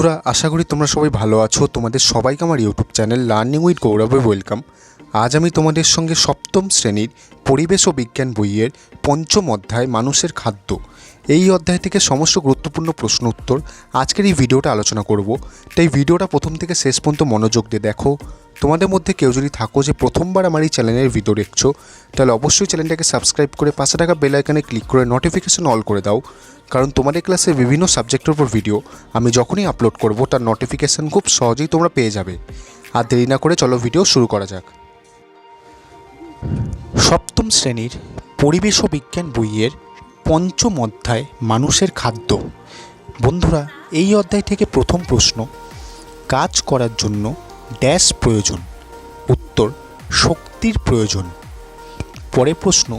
বন্ধুরা, আশা করি তোমরা সবাই ভালো আছো। তোমাদের সবাইকে আমার ইউটিউব চ্যানেল লার্নিং উইথ গৌরবে ওয়েলকাম। আজ আমি তোমাদের সঙ্গে সপ্তম শ্রেণীর পরিবেশ ও বিজ্ঞান বইয়ের পঞ্চম অধ্যায় মানুষের খাদ্য, এই অধ্যায় থেকে সমস্ত গুরুত্বপূর্ণ প্রশ্ন উত্তর আজকের এই ভিডিওটা আলোচনা করব। তাই ভিডিওটা প্রথম থেকে শেষ পর্যন্ত মনোযোগ দিয়ে দেখো। তোমাদের মধ্যে কেউ যদি থাকো যে প্রথমবার আমার এই চ্যানেলের ভিডিও দেখছো, তাহলে অবশ্যই চ্যানেলটাকে সাবস্ক্রাইব করে পাশে থাকা বেল আইকনে ক্লিক করে নোটিফিকেশন অল করে দাও, কারণ তোমাদের ক্লাসের বিভিন্ন সাবজেক্টের উপর ভিডিও আমি যখনই আপলোড করব তার নোটিফিকেশান খুব সহজেই তোমরা পেয়ে যাবে। আর দেরি না করে চলো ভিডিও শুরু করা যাক। সপ্তম শ্রেণীর পরিবেশ ও বিজ্ঞান বইয়ের পঞ্চম অধ্যায় মানুষের খাদ্য। বন্ধুরা, এই অধ্যায় থেকে প্রথম প্রশ্ন, কাজ করার জন্য ড্যাশ প্রয়োজন? উত্তর, শক্তির প্রয়োজন। পরের প্রশ্ন,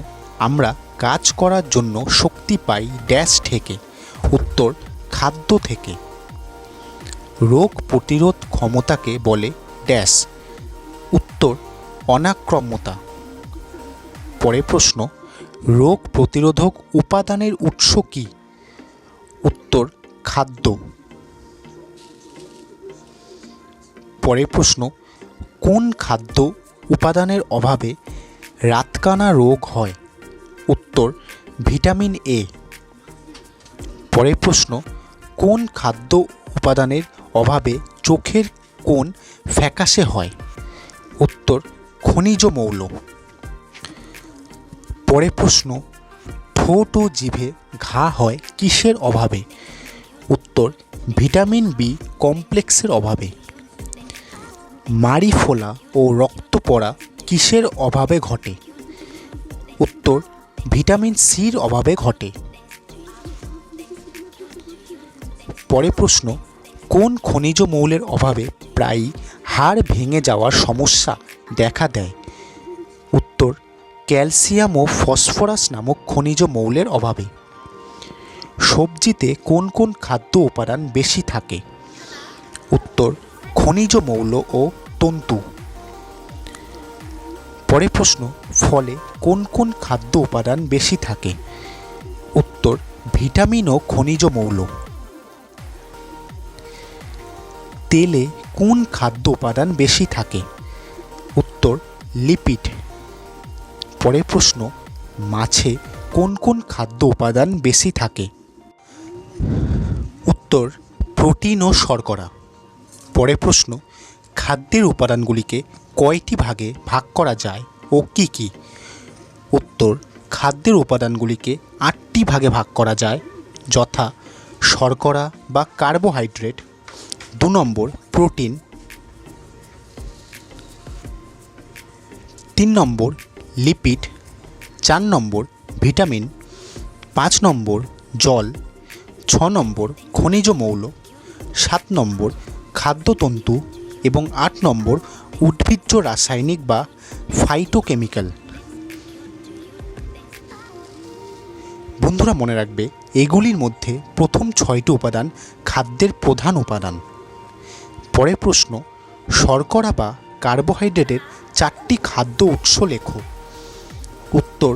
আমরা কাজ করার জন্য শক্তি পাই ড্যাশ থেকে? উত্তর, খাদ্য থেকে। রোগ প্রতিরোধ ক্ষমতাকে বলে ড্যাশ? উত্তর, অনাক্রম্যতা। পরের প্রশ্ন, রোগ প্রতিরোধক উপাদানের উৎস কী? উত্তর, খাদ্য। পরের প্রশ্ন, কোন খাদ্য উপাদানের অভাবে রাতকানা রোগ হয়? উত্তর, ভিটামিন এ। পরের প্রশ্ন, কোন খাদ্য উপাদানের অভাবে চোখের কোণ ফ্যাকাশে হয়? উত্তর, খনিজ মৌল। পরের প্রশ্ন, ঠোঁট ও জিভে ঘা হয় কিসের অভাবে? উত্তর, ভিটামিন বি কমপ্লেক্সের অভাবে। মাড়ি ফোলা ও রক্ত পড়া কিসের অভাবে ঘটে? উত্তর, ভিটামিন সির অভাবে ঘটে। পরের প্রশ্ন, কোন খনিজ মৌলের অভাবে প্রায়ই হাড় ভেঙে যাওয়ার সমস্যা দেখা দেয়? উত্তর, ক্যালসিয়াম ও ফসফরাস নামক খনিজ মৌলের অভাবে। সবজিতে কোন কোন খাদ্য উপাদান বেশি থাকে? উত্তর, খনিজ মৌল ও তন্তু। পরের প্রশ্ন, ফলে কোন কোন খাদ্য উপাদান বেশি থাকে? উত্তর, ভিটামিন ও খনিজ মৌল। তেলে কোন খাদ্য উপাদান বেশি থাকে? উত্তর, লিপিড। পরের প্রশ্ন, মাছে কোন কোন খাদ্য উপাদান বেশি থাকে? উত্তর, প্রোটিন ও শর্করা। পরের প্রশ্ন, খাদ্যের উপাদানগুলিকে কয়টি ভাগে ভাগ করা যায় ও কি কি? উত্তর, খাদ্যের উপাদানগুলিকে 8টি ভাগে ভাগ করা যায়, যথা শর্করা বা কার্বোহাইড্রেট, 2 নম্বর প্রোটিন, 3 নম্বর লিপিড, 4 নম্বর ভিটামিন, 5 নম্বর জল, 6 নম্বর খনিজ মৌল, 7 নম্বর খাদ্যতন্তু এবং 8 নম্বর উদ্ভিজ্জ রাসায়নিক বা ফাইটোকেমিক্যাল। বন্ধুরা, মনে রাখবে এগুলির মধ্যে প্রথম 6টি উপাদান খাদ্যের প্রধান উপাদান। পরের প্রশ্ন, শর্করা বা কার্বোহাইড্রেটের 4টি খাদ্য উৎস লেখো। উত্তর,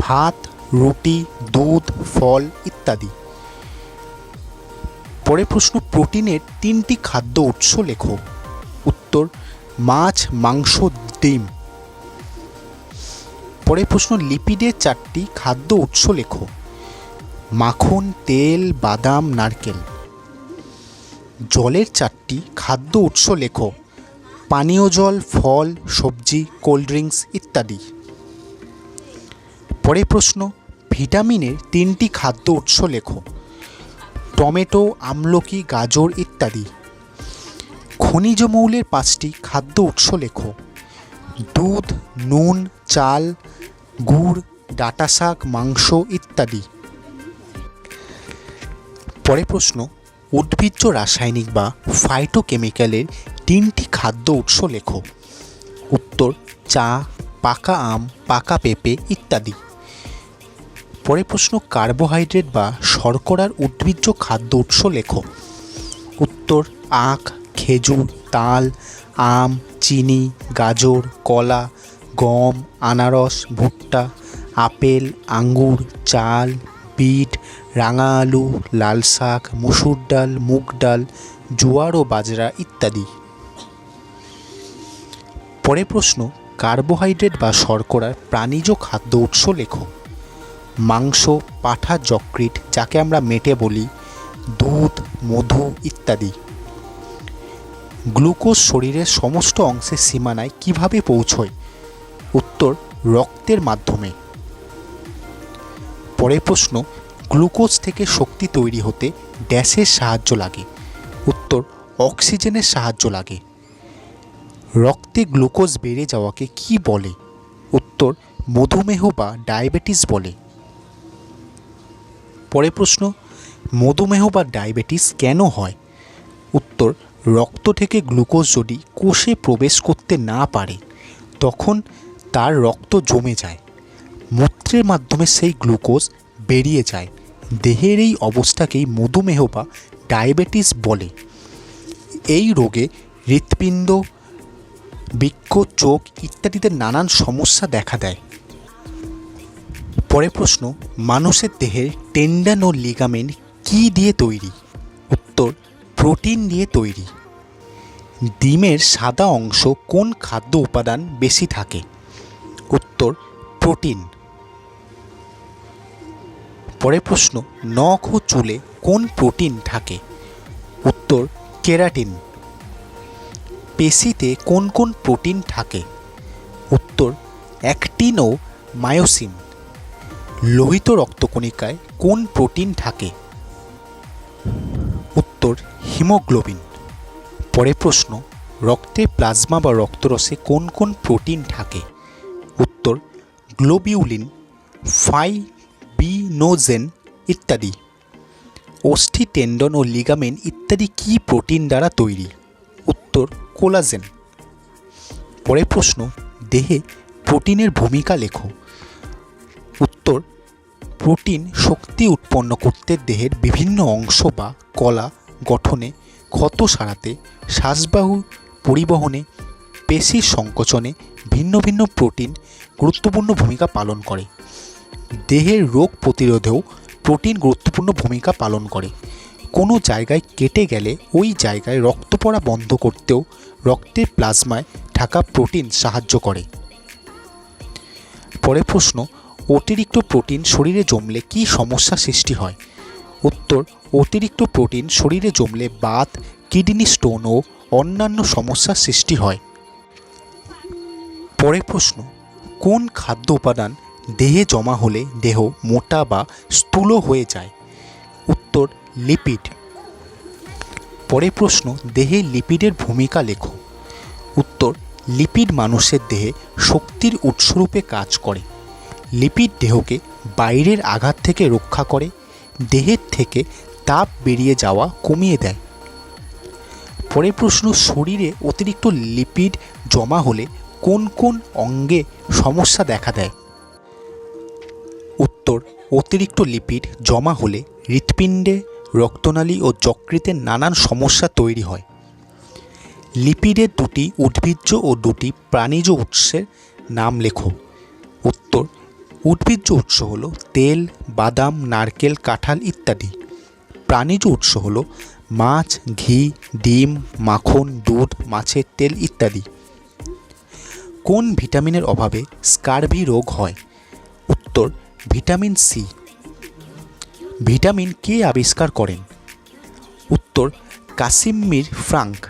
ভাত, রুটি, দুধ, ফল ইত্যাদি। পরের প্রশ্ন, প্রোটিনের 3টি খাদ্য উৎস লেখো। উত্তর, মাছ, মাংস, ডিম। পরের প্রশ্ন, লিপিডের 4টি খাদ্য উৎস লেখো। মাখন, তেল, বাদাম, নারকেল। জলের 4টি খাদ্য উৎস লেখো। পানীয় জল, ফল, সবজি, কোল্ড ড্রিঙ্কস ইত্যাদি। পরের প্রশ্ন, ভিটামিনের 3টি খাদ্য উৎস লেখো। টমেটো, আমলকি, গাজর ইত্যাদি। খনিজ মৌলের 5টি খাদ্য উৎস লেখো। দুধ, নুন, চাল, গুড়, ডাঁটা শাক, মাংস ইত্যাদি। পরের প্রশ্ন, উদ্ভিজ্জ রাসায়নিক বা ফাইটোকেমিক্যালের 3টি খাদ্য উৎস লেখো। উত্তর, চা, পাকা আম, পাকা পেঁপে ইত্যাদি। পরের প্রশ্ন, কার্বোহাইড্রেট বা শর্করার উদ্ভিজ্জ খাদ্য উৎস লেখো। উত্তর, আখ, খেজুর, তাল, আম, চিনি, গাজর, কলা, গম, আনারস, ভুট্টা, আপেল, আঙ্গুর, চাল, বিট, রাঙা আলু, লাল শাক, মসুর ডাল, মুগ ডাল, জোয়ার ও বাজরা ইত্যাদি। পরের প্রশ্ন, কার্বোহাইড্রেট বা শর্করার প্রাণীজ খাদ্য উৎস লেখো। মাংস, পাঠা, যকৃৎ যাকে আমরা মেটে বলি, দুধ, মধু ইত্যাদি। গ্লুকোজ শরীরের সমস্ত অংশের সীমানায় কিভাবে পৌঁছয়? উত্তর, রক্তের মাধ্যমে। পরের প্রশ্ন, গ্লুকোজ থেকে শক্তি তৈরি হতে ড্যাশের সাহায্য লাগে? উত্তর, অক্সিজেনের সাহায্য লাগে। রক্তে গ্লুকোজ বেড়ে যাওয়াকে কি বলে? উত্তর, মধুমেহ বা ডায়াবেটিস বলে। পরের প্রশ্ন, মধুমেহ বা ডায়াবেটিস কেন হয়? উত্তর, রক্ত থেকে গ্লুকোজ যদি কোষে প্রবেশ করতে না পারে তখন তার রক্ত জমে যায়, মূত্রের মাধ্যমে সেই গ্লুকোজ বেরিয়ে যায়। দেহের এই অবস্থাকেই মধুমেহ বা ডায়াবেটিস বলে। এই রোগে হৃৎপিণ্ড, বৃক্ক, চোখ ইত্যাদিতে নানান সমস্যা দেখা দেয়। পরের প্রশ্ন, মানুষের দেহের টেন্ডন ও লিগামেন্ট কী দিয়ে তৈরি? উত্তর, প্রোটিন দিয়ে তৈরি। ডিমের সাদা অংশ কোন খাদ্য উপাদান বেশি থাকে? উত্তর, প্রোটিন। পরের প্রশ্ন, নখ ও চুলে কোন প্রোটিন থাকে? উত্তর, কেরাটিন। পেশিতে কোন কোন প্রোটিন থাকে? উত্তর, অ্যাক্টিন ও মায়োসিন। লোহিত রক্তকণিকায় কোন প্রোটিন থাকে? উত্তর, হিমোগ্লোবিন। পরের প্রশ্ন, রক্তে প্লাজমা বা রক্তরসে কোন কোন প্রোটিন থাকে? উত্তর, গ্লোবিউলিন, ফাইব্রিনোজেন ইত্যাদি। অস্থি, টেন্ডন ও লিগামেন্ট ইত্যাদি কি প্রোটিন দ্বারা তৈরি? উত্তর, কোলাজেন। পরের প্রশ্ন, দেহে প্রোটিনের ভূমিকা লেখো। উত্তর, প্রোটিন শক্তি উৎপন্ন করতে দেহের বিভিন্ন অংশ বা কলা গঠনে, ক্ষত সারাতে, শ্বাসবায়ু পরিবহনে, পেশির সংকোচনে ভিন্ন ভিন্ন প্রোটিন গুরুত্বপূর্ণ ভূমিকা পালন করে। দেহের রোগ প্রতিরোধেও প্রোটিন গুরুত্বপূর্ণ ভূমিকা পালন করে। কোনো জায়গায় কেটে গেলে ওই জায়গায় রক্ত পড়া বন্ধ করতেও রক্তের প্লাজমায় থাকা প্রোটিন সাহায্য করে। পরের প্রশ্ন, অতিরিক্ত প্রোটিন শরীরে জমলে কী সমস্যা সৃষ্টি হয়? উত্তর, অতিরিক্ত প্রোটিন শরীরে জমলে বাত, কিডনি স্টোন ও অন্যান্য সমস্যার সৃষ্টি হয়। পরের প্রশ্ন, কোন খাদ্য উপাদান দেহে জমা হলে দেহ মোটা বা স্থূল হয়ে যায়? উত্তর, লিপিড। পরের প্রশ্ন, দেহে লিপিডের ভূমিকা লেখো। উত্তর, লিপিড মানুষের দেহে শক্তির উৎসরূপে কাজ করে। লিপিড দেহকে বাইরের আঘাত থেকে রক্ষা করে, দেহের থেকে তাপ বেরিয়ে যাওয়া কমিয়ে দেয়। পরের প্রশ্ন, শরীরে অতিরিক্ত লিপিড জমা হলে কোন কোন অঙ্গে সমস্যা দেখা দেয়? উত্তর, অতিরিক্ত লিপিড জমা হলে হৃৎপিণ্ডে, রক্তনালী ও যকৃতের নানান সমস্যা তৈরি হয়। লিপিডের দুটি উদ্ভিজ্জ ও দুটি প্রাণীজ উৎসের নাম লেখো। উত্তর, উদ্ভিজ্জ উৎস হল তেল, বাদাম, নারকেল, কাঁঠাল ইত্যাদি। প্রাণীজ উৎস হল মাছ, ঘি, ডিম, মাখন, দুধ, মাছের তেল ইত্যাদি। কোন ভিটামিনের অভাবে স্কারভি রোগ হয়? উত্তর, ভিটামিন সি। ভিটামিন কে আবিষ্কার করেন? উত্তর, কাসিমির ফ্রাঙ্ক।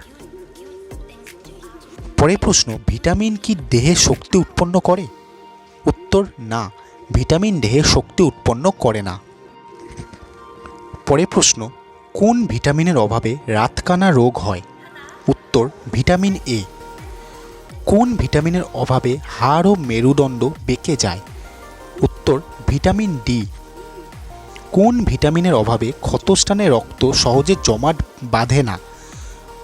পরের প্রশ্ন, ভিটামিন কি দেহে শক্তি উৎপন্ন করে? উত্তর, না, ভিটামিন দেহে শক্তি উৎপন্ন করে না। পরের প্রশ্ন, কোন ভিটামিনের অভাবে রাতকানা রোগ হয়? উত্তর, ভিটামিন এ। কোন ভিটামিনের অভাবে হাড় ও মেরুদণ্ড বেঁকে যায়? উত্তর, ভিটামিন ডি। কোন ভিটামিনের অভাবে ক্ষতস্থানে রক্ত সহজে জমাট বাঁধে না?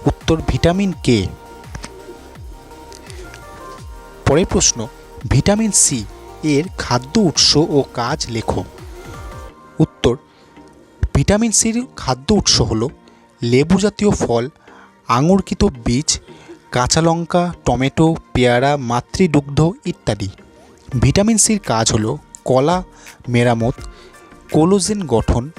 উত্তর, ভিটামিন কে। পরের প্রশ্ন, ভিটামিন সি এর খাদ্য উৎস ও কাজ লেখো। উত্তর, ভিটামিন সির খাদ্য উৎস হল লেবু জাতীয় ফল, আঙুরকৃত বীজ, কাঁচা লঙ্কা, টমেটো, পেয়ারা, মাতৃদুগ্ধ ইত্যাদি। ভিটামিন সির কাজ হল কলা মেরামত, কোলাজেন গঠন,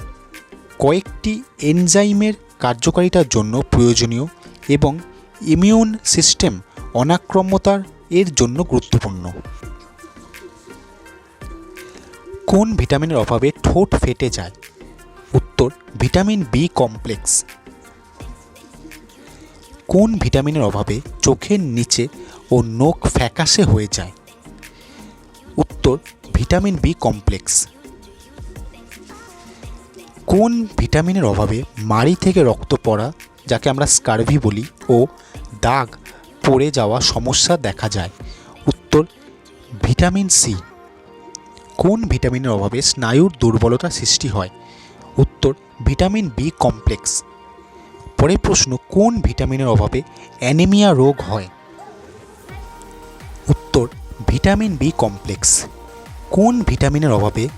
কয়েকটি এনজাইমের কার্যকারিতার জন্য প্রয়োজনীয় এবং ইমিউন সিস্টেম অনাক্রম্যতার এর জন্য গুরুত্বপূর্ণ। কোন ভিটামিনের অভাবে ঠোঁট ফেটে যায়? উত্তর ভিটামিন বি কমপ্লেক্স। কোন ভিটামিনের অভাবে চোখের নিচে ও নখ ফ্যাকাশে হয়ে যায়? উত্তর ভিটামিন বি কমপ্লেক্স। কোন ভিটামিনের অভাবে মাড়ি থেকে রক্ত পড়া, যাকে আমরা স্কারভি বলি, ও দাগ পড়ে যাওয়া সমস্যা দেখা যায়? উত্তর ভিটামিন সি। কোন ভিটামিনের অভাবে স্নায়ুর দুর্বলতা সৃষ্টি হয়? উত্তর ভিটামিন বি কমপ্লেক্স। পরের প্রশ্ন, কোন ভিটামিনের অভাবে অ্যানিমিয়া রোগ হয়? উত্তর ভিটামিন বি কমপ্লেক্স। কোন ভিটামিনের অভাবে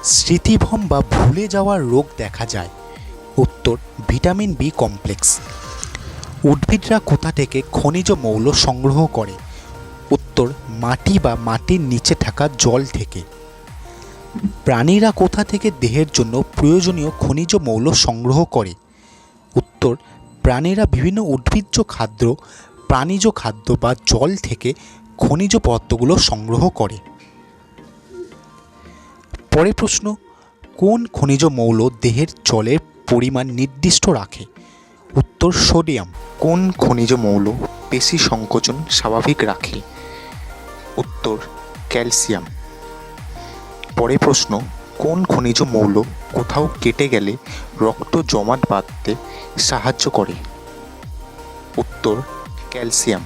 স্মৃতিভ্রম বা ভুলে যাওয়ার রোগ দেখা যায়? উত্তর ভিটামিন বি কমপ্লেক্স। উদ্ভিদরা কোথা থেকে খনিজ মৌল সংগ্রহ করে? উত্তর মাটি বা মাটির নিচে থাকা জল থেকে। প্রাণীরা কোথা থেকে দেহের জন্য প্রয়োজনীয় খনিজ মৌল সংগ্রহ করে? উত্তর প্রাণীরা বিভিন্ন উদ্ভিজ্জ খাদ্য, প্রাণীজ খাদ্য বা জল থেকে খনিজ পদার্থগুলো সংগ্রহ করে। পরের প্রশ্ন, কোন খনিজ মৌল দেহের জলের পরিমাণ নির্দিষ্ট রাখে? উত্তর সোডিয়াম। কোন খনিজ মৌল পেশি সংকোচন স্বাভাবিক রাখে? উত্তর ক্যালসিয়াম। পরের প্রশ্ন, কোন খনিজ মৌল কোথাও কেটে গেলে রক্ত জমাট বাঁধতে সাহায্য করে? উত্তর ক্যালসিয়াম।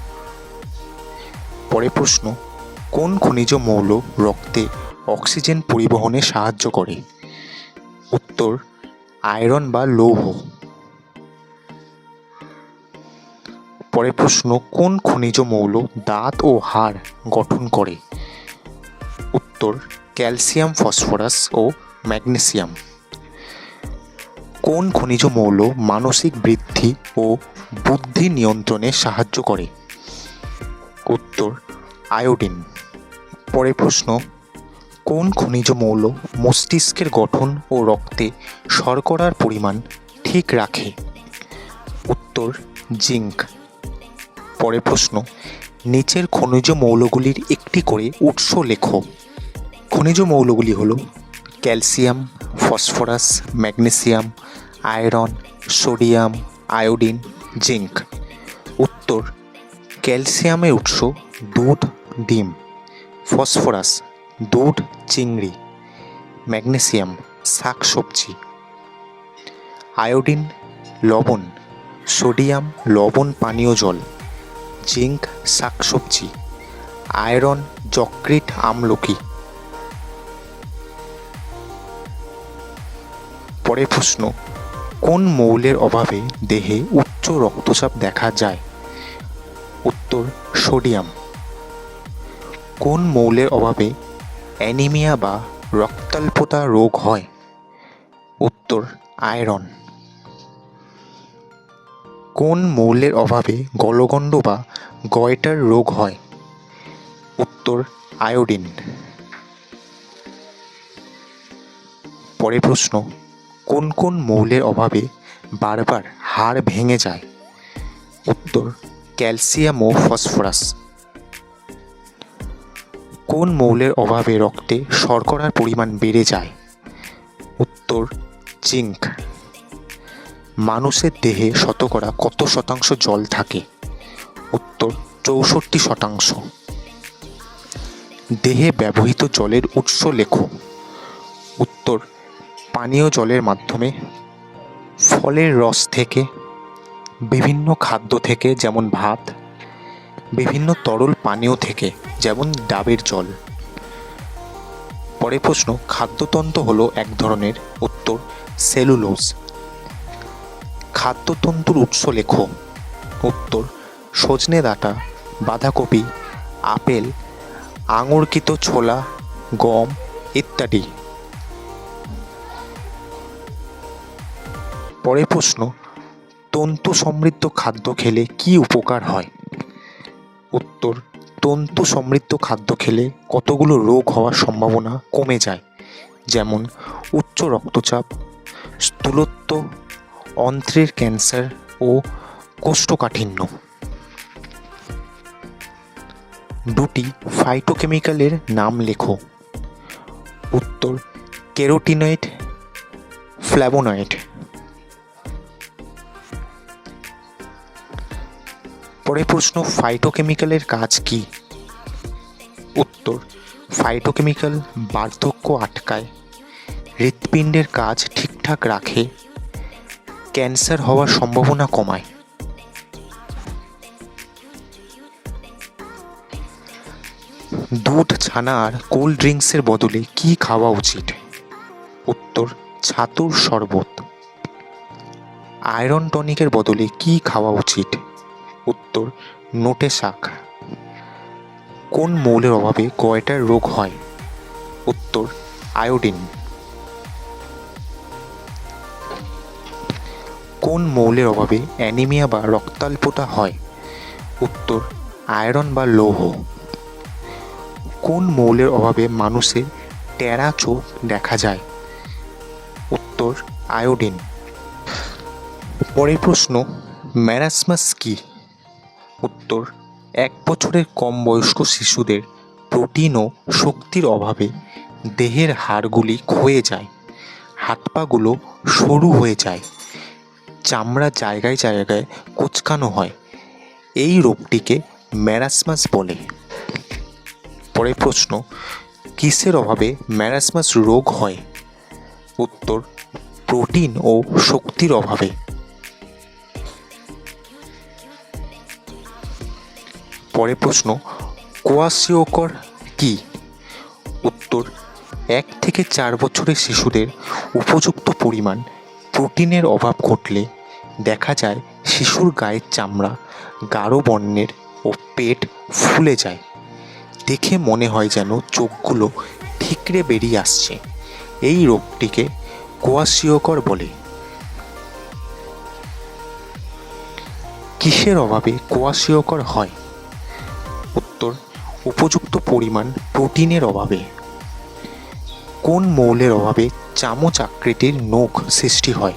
পরের প্রশ্ন, কোন খনিজ মৌল রক্তে অক্সিজেন পরিবহনে সাহায্য করে? উত্তর আয়রন বা লৌহ। পরের প্রশ্ন, কোন খনিজ মৌল দাঁত ও হাড় গঠন করে? উত্তর ক্যালসিয়াম, ফসফরাস ও ম্যাগনেসিয়াম। কোন খনিজ মৌল মানসিক বৃদ্ধি ও বুদ্ধি নিয়ন্ত্রণে সাহায্য করে? উত্তর আয়োডিন। পরের প্রশ্ন, কোন খনিজ মৌল মস্তিষ্কের গঠন ও রক্তে শর্করার পরিমাণ ঠিক রাখে? উত্তর জিঙ্ক। পরের প্রশ্ন, নিচের খনিজ মৌলগুলির একটি করে উৎস লেখো। খনিজ মৌলগুলি হল calcium, phosphorus, magnesium, iron, sodium, iodine, zinc. উত্তর ক্যালসিয়ামের উৎস দুধ, ডিম। ফসফরাস দুধ, চিংড়ি। ম্যাগনেসিয়াম শাকসবজি। আয়োডিন লবণ। সোডিয়াম লবণ পানীয় জল। জিঙ্ক শাকসবজি। আয়রন যকৃৎ, আমলকি। পরের প্রশ্ন, কোন মৌলের অভাবে দেহে উচ্চ রক্তচাপ দেখা যায়? উত্তর সোডিয়াম। কোন মৌলের অভাবে অ্যানিমিয়া বা রক্তাল্পতা রোগ হয়? উত্তর আয়রন। কোন মৌলের অভাবে গলগণ্ড বা গয়টার রোগ হয়? উত্তর আয়োডিন। পরের প্রশ্ন, কোন কোন মৌলের অভাবে বারবার হাড় ভেঙে যায়? উত্তর ক্যালসিয়াম ও ফসফরাস। কোন মৌলের অভাবে রক্তে শর্করার পরিমাণ বেড়ে যায়? উত্তর জিঙ্ক। মানুষের দেহে শতকরা কত শতাংশ জল থাকে? উত্তর 64%। দেহে ব্যবহৃত জলের উৎস লেখো। উত্তর পানীয় জলের মাধ্যমে, ফলের রস থেকে, বিভিন্ন খাদ্য থেকে যেমন ভাত, বিভিন্ন তরল পানীয় থেকে যেমন ডাবের জল। পরের প্রশ্ন, খাদ্যতন্ত্র হলো এক ধরনের। উত্তর সেলুলোজ। খাদ্যতন্তুর উৎস লেখো। উত্তর সজনে ডাঁটা, বাঁধাকপি, আপেল, আঙুরকৃত ছোলা, গম ইত্যাদি। পরের প্রশ্ন, তন্তু সমৃদ্ধ খাদ্য খেলে কি উপকার হয়? উত্তর তন্তু সমৃদ্ধ খাদ্য খেলে কতগুলো রোগ হওয়ার সম্ভাবনা কমে যায়, যেমন উচ্চ রক্তচাপ, স্থূলত্ব, অন্ত্রের ক্যান্সার ও কোষ্ঠকাঠিন্য। দুটি ফাইটোকেমিক্যালের নাম লেখো। উত্তর ক্যারোটিনয়েড, ফ্ল্যাভোনয়েড। পরের প্রশ্ন, ফাইটোকেমিক্যালের কাজ কি? উত্তর ফাইটোকেমিক্যাল বার্ধক্য আটকায়, হৃৎপিণ্ডের কাজ ঠিকঠাক রাখে, ক্যান্সার হওয়ার সম্ভাবনা কমায়। দুধ, ছানা আর কোল্ড ড্রিঙ্কসের বদলে কি খাওয়া উচিত? উত্তর ছাতুর শরবত। আয়রন টনিকের বদলে কি খাওয়া উচিত? উত্তর নোটে শাক। কোন মৌলের অভাবে গয়টার রোগ হয়? উত্তর আয়োডিন। কোন মৌলের অভাবে অ্যানিমিয়া বা রক্তাল্পতা হয়? উত্তর আয়রন বা লৌহ। কোন মৌলের অভাবে মানুষের টেরা চোখ দেখা যায়? উত্তর আয়োডিন। পরের প্রশ্ন, ম্যারাসমাস কি? উত্তর 1 বছরের কম বয়স্ক শিশুদের প্রোটিন ও শক্তির অভাবে দেহের হাড়গুলি ক্ষয়ে যায়, হাত পাগুলো সরু হয়ে যায়, চামড়া জায়গায় জায়গায় কোঁচকানো হয়। এই রোগটিকে ম্যারাসমাস বলে। পরের প্রশ্ন, কিসের অভাবে ম্যারাসমাস রোগ হয়? উত্তর প্রোটিন ও শক্তির অভাবে। পরের প্রশ্ন, কোয়াশিওকর কি? উত্তর 1 থেকে 4 বছরের শিশুদের উপযুক্ত পরিমাণ প্রোটিনের অভাব ঘটলে দেখা যায় শিশুর গায়ের চামড়া গাঢ় বর্ণের ও পেট ফুলে যায়, দেখে মনে হয় যেন চোখগুলো ঠিকরে বেরিয়ে আসছে। এই রোগটিকে কোয়াশিওকর বলে। কিসের অভাবে কোয়াশিওকর হয়? উত্তর উপযুক্ত পরিমাণ প্রোটিনের অভাবে। কোন মৌলের অভাবে চামচ আকৃতির নখ সৃষ্টি হয়?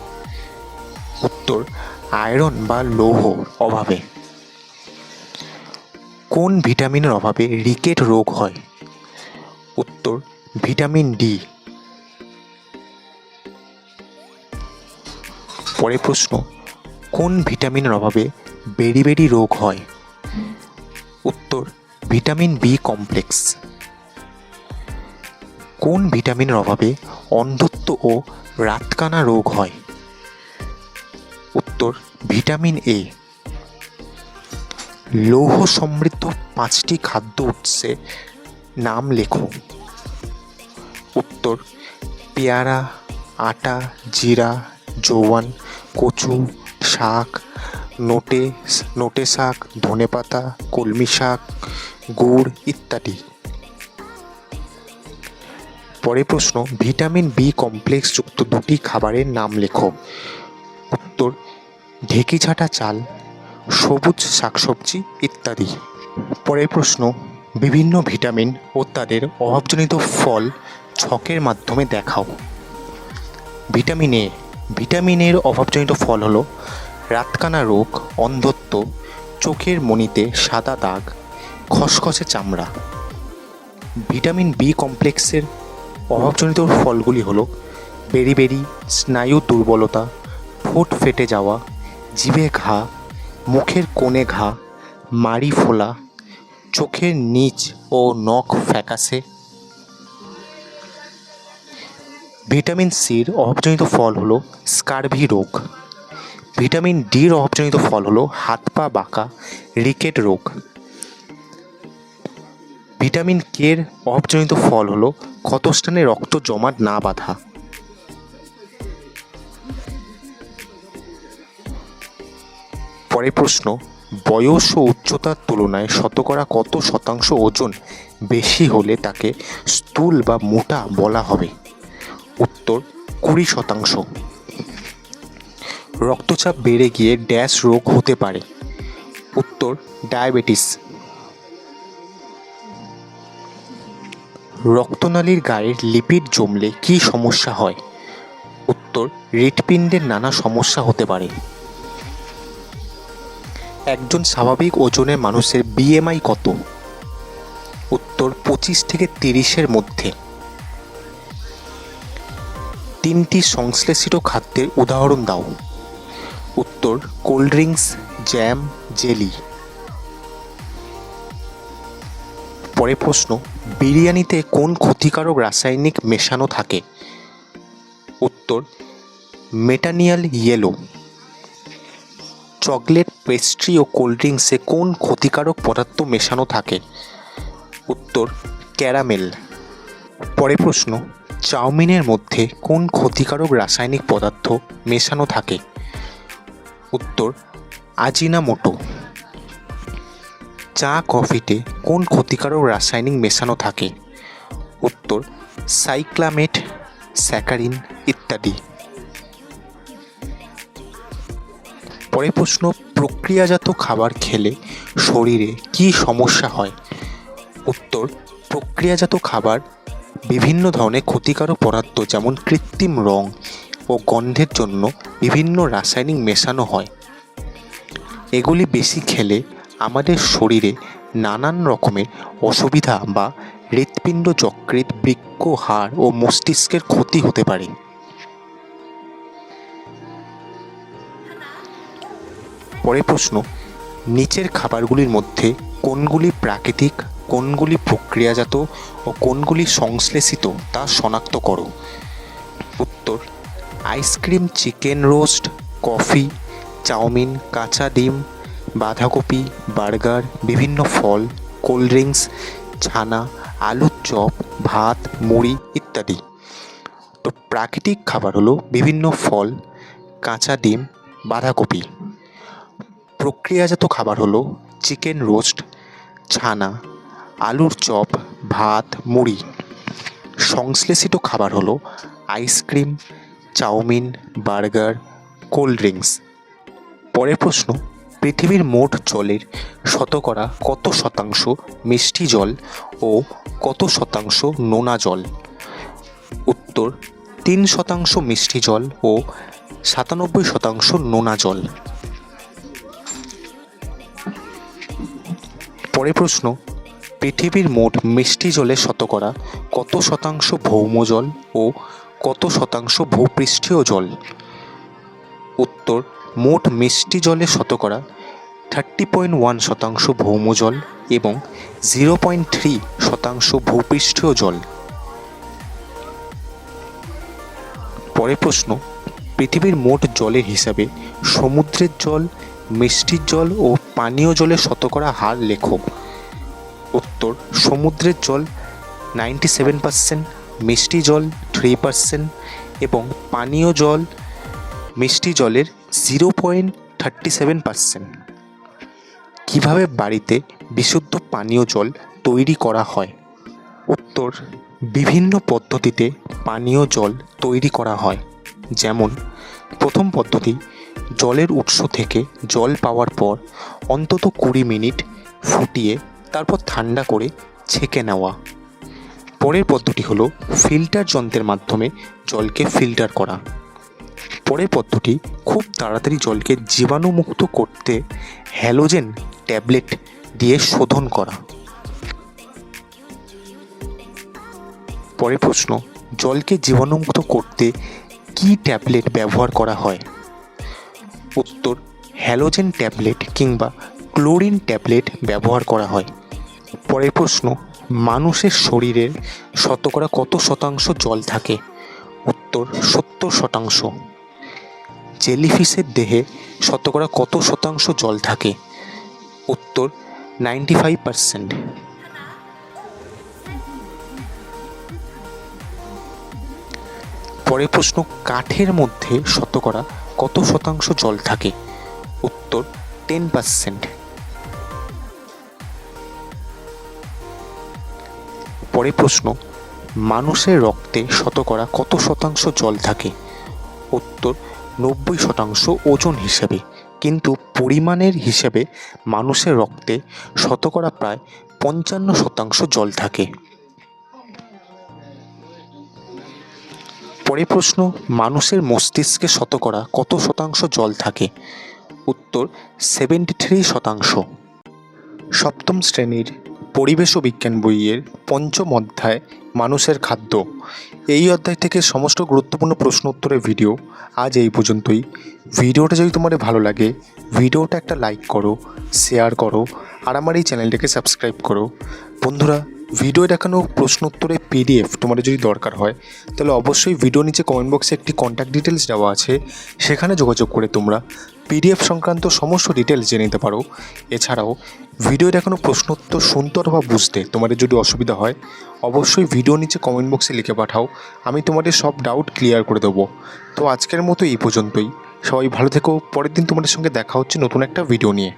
উত্তর আয়রন বা লৌহর অভাবে। কোন ভিটামিনের অভাবে রিকেট রোগ হয়? উত্তর ভিটামিন ডি। পরের প্রশ্ন, কোন ভিটামিনের অভাবে বেরি রোগ হয়? উত্তর ভিটামিন বি কমপ্লেক্স। কোন ভিটামিনের অভাবে অন্ধত্ব ও রাতকানা রোগ হয়? উত্তর ভিটামিন এ। লৌহ সমৃদ্ধ 5টি খাদ্য উৎসের নাম লেখো। উত্তর পেয়ারা, আটা, জিরা, জোয়ান, কচু, শাক, নোটে শাক, ধনেপাতা, কলমি শাক, গুড় ইত্যাদি। পরের প্রশ্ন, ভিটামিন বি কমপ্লেক্স যুক্ত 2টি খাবারের নাম লেখো। উত্তর ঢেঁকি ছাঁটা চাল, সবুজ শাকসবজি ইত্যাদি। পরের প্রশ্ন, বিভিন্ন ভিটামিন ও তাদের অভাবজনিত ফল ছকের মাধ্যমে দেখাও। Vitamin A. ভিটামিন এর অভাবজনিত ফল হলো রাতকানা রোগ, অন্ধত্ব, চোখের মণিতে সাদা দাগ, খসখসে চামড়া। ভিটামিন বি কমপ্লেক্সের অভাবজনিত ফলগুলি হলো বেরি, স্নায়ু দুর্বলতা, ঠোঁট ফেটে যাওয়া, জিভে ঘা, মুখের কোণে ঘা, মাড়ি ফোলা, চোখের নিচ ও নখ ফ্যাকাশে। ভিটামিন সির অভাবজনিত ফল হলো স্কারভি রোগ। ভিটামিন ডির অভাবজনিত ফল হলো হাত পা বাঁকা, রিকেট রোগ। ভিটামিন কের অভাবজনিত ফল হলো ক্ষতস্থানে রক্ত জমাট না বাঁধা। পরের প্রশ্ন, বয়স ও উচ্চতার তুলনায় শতকরা কত শতাংশ ওজন বেশি হলে তাকে স্থূল বা মোটা বলা হবে? উত্তর 20%। রক্তচাপ বেড়ে গিয়ে ড্যাশ রোগ হতে পারে? উত্তর ডায়াবেটিস। রক্তনালীর গায়ে লিপিড জমলে কী সমস্যা হয়? উত্তর উত্তর, হৃৎপিণ্ডের নানা সমস্যা হতে পারে। একজন স্বাভাবিক ওজনের মানুষের বিএমআই কত? উত্তর, 25 থেকে 30-এর মধ্যে। 3টি সংশ্লেষিত খাদ্যের উদাহরণ দাও। উত্তর, কোল্ড ড্রিঙ্কস, জ্যাম, জেলি। পরের প্রশ্ন, বিরিয়ানিতে কোন ক্ষতিকারক রাসায়নিক মেশানো থাকে? উত্তর, মেটানিয়াল ইয়েলো। চকলেট, পেস্ট্রি ও কোল্ড ড্রিঙ্কসে কোন ক্ষতিকারক পদার্থ মেশানো থাকে? উত্তর, ক্যারামেল। পরের প্রশ্ন, চাউমিনের মধ্যে কোন ক্ষতিকারক রাসায়নিক পদার্থ মেশানো থাকে? উত্তর, আজিনামোটো। চা কফিতে কোন ক্ষতিকারক রাসায়নিক মেশানো থাকে? উত্তর, সাইক্লামেট, স্যাকারিন ইত্যাদি। পরের প্রশ্ন, প্রক্রিয়াজাত খাবার খেলে শরীরে কী সমস্যা হয়? উত্তর, প্রক্রিয়াজাত খাবার বিভিন্ন ধরনের ক্ষতিকারক পদার্থ যেমন কৃত্রিম রং ও গন্ধের জন্য বিভিন্ন রাসায়নিক মেশানো হয়। এগুলি বেশি খেলে আমাদের শরীরে নানান রকমের অসুবিধা বা হৃৎপিণ্ড, যকৃৎ, বৃক্ক, হাড় ও মস্তিষ্কের ক্ষতি হতে পারে। পরের প্রশ্ন, নিচের খাবারগুলির মধ্যে কোনগুলি প্রাকৃতিক, কোনগুলি প্রক্রিয়াজাত ও কোনগুলি সংশ্লেষিত তা শনাক্ত করো। উত্তর, ice cream, chicken roast, coffee, chowmein, কাঁচা ডিম, বাঁধাকপি, বার্গার, বিভিন্ন ফল, কোল্ড ড্রিঙ্কস, ছানা, আলুর চপ, ভাত, মুড়ি ইত্যাদি। তো প্রাকৃতিক খাবার হলো বিভিন্ন ফল, কাঁচা ডিম, বাঁধাকপি। প্রক্রিয়াজাত খাবার হলো চিকেন রোস্ট, ছানা, আলুর চপ, ভাত, মুড়ি। সংশ্লেষিত খাবার হলো ice cream, chowmein, burger, cold drinks. পরের প্রশ্ন, পৃথিবীর মোট জলের শতকরা কত শতাংশ মিষ্টি জল ও কত শতাংশ নোনা জল? উত্তর, 3% মিষ্টি জল ও 97% নোনা জল। পরের প্রশ্ন, পৃথিবীর মোট মিষ্টি জলের শতকরা কত শতাংশ ভৌম জল ও কত শতাংশ ভূপৃষ্ঠীয় জল? উত্তর, মোট মিষ্টি জলের শতকরা 30.1% ভৌম জল এবং 0.3% ভূপৃষ্ঠীয় জল। পরের প্রশ্ন, পৃথিবীর মোট জলের হিসাবে সমুদ্রের জল, মিষ্টির জল ও পানীয় জলের শতকরা হার লেখো। উত্তর, সমুদ্রের জল 97%, মিষ্টি জল 3% এবং পানীয় জল মিষ্টি জলের 0.37%। কিভাবে বাড়িতে বিশুদ্ধ পানীয় জল তৈরি করা হয়? উত্তর, বিভিন্ন পদ্ধতিতে পানীয় জল তৈরি করা হয়। যেমন, প্রথম পদ্ধতি, জলের উৎস থেকে জল পাওয়ার পর অন্তত 20 মিনিট ফুটিয়ে তারপর ঠান্ডা করে ছেঁকে নেওয়া। পরের পদ্ধতি হলো ফিল্টার যন্ত্রের মাধ্যমে জলকে ফিল্টার করা। পরের পদ্ধতি, খুব তাড়াতাড়ি জলকে জীবাণুমুক্ত করতে হ্যালোজেন ট্যাবলেট দিয়ে শোধন করা। পরের প্রশ্ন, জলকে জীবাণুমুক্ত করতে কী ট্যাবলেট ব্যবহার করা হয়? উত্তর, হ্যালোজেন ট্যাবলেট কিংবা ক্লোরিন ট্যাবলেট ব্যবহার করা হয়। পরের প্রশ্ন, মানুষের শরীরের শতকরা কত শতাংশ জল থাকে? উত্তর, 70%। জেলিফিশের দেহে শতকরা কত শতাংশ জল থাকে? উত্তর, 95%। পরের প্রশ্ন, কাঠের মধ্যে শতকরা কত শতাংশ জল থাকে? উত্তর, 10%। পরের প্রশ্ন, মানুষের রক্তে শতকরা কত শতাংশ জল থাকে? উত্তর, 90% ওজন হিসেবে, কিন্তু পরিমাণের হিসেবে মানুষের রক্তে শতকরা প্রায় 55% জল থাকে। পরের প্রশ্ন, মানুষের মস্তিষ্কে শতকরা কত শতাংশ জল থাকে? উত্তর 73%। সপ্তম শ্রেণীর পরিবেশ ও বিজ্ঞান বইয়ের পঞ্চম অধ্যায় মানুষের খাদ্য, এই অধ্যায় থেকে সমস্ত গুরুত্বপূর্ণ প্রশ্ন উত্তরের ভিডিও আজ এই পর্যন্তই। ভিডিওটা যদি তোমাদের ভালো লাগে ভিডিওটা একটা লাইক করো, শেয়ার করো আর আমার এই চ্যানেলটাকে সাবস্ক্রাইব করো। বন্ধুরা, ভিডিও দেখানো প্রশ্ন উত্তরের পিডিএফ তোমাদের যদি দরকার হয় তাহলে অবশ্যই ভিডিও নিচে কমেন্ট বক্সে একটি কন্ট্যাক্ট ডিটেলস দেওয়া আছে, সেখানে যোগাযোগ করে তোমরা পিডিএফ সংক্রান্ত সমস্ত ডিটেলস জেনে নিতে পারো। এছাড়াও ভিডিও দেখানো প্রশ্ন উত্তর শুনতে অথবা বুঝতে তোমাদের যদি অসুবিধা হয় অবশ্যই ভিডিও নিচে কমেন্ট বক্সে লিখে পাঠাও, আমি তোমাদের সব ডাউট ক্লিয়ার করে দেবো। তো আজকের মতো এই পর্যন্তই। সবাই ভালো থেকো, পরের দিন তোমাদের সঙ্গে দেখা হচ্ছে নতুন একটা ভিডিও নিয়ে।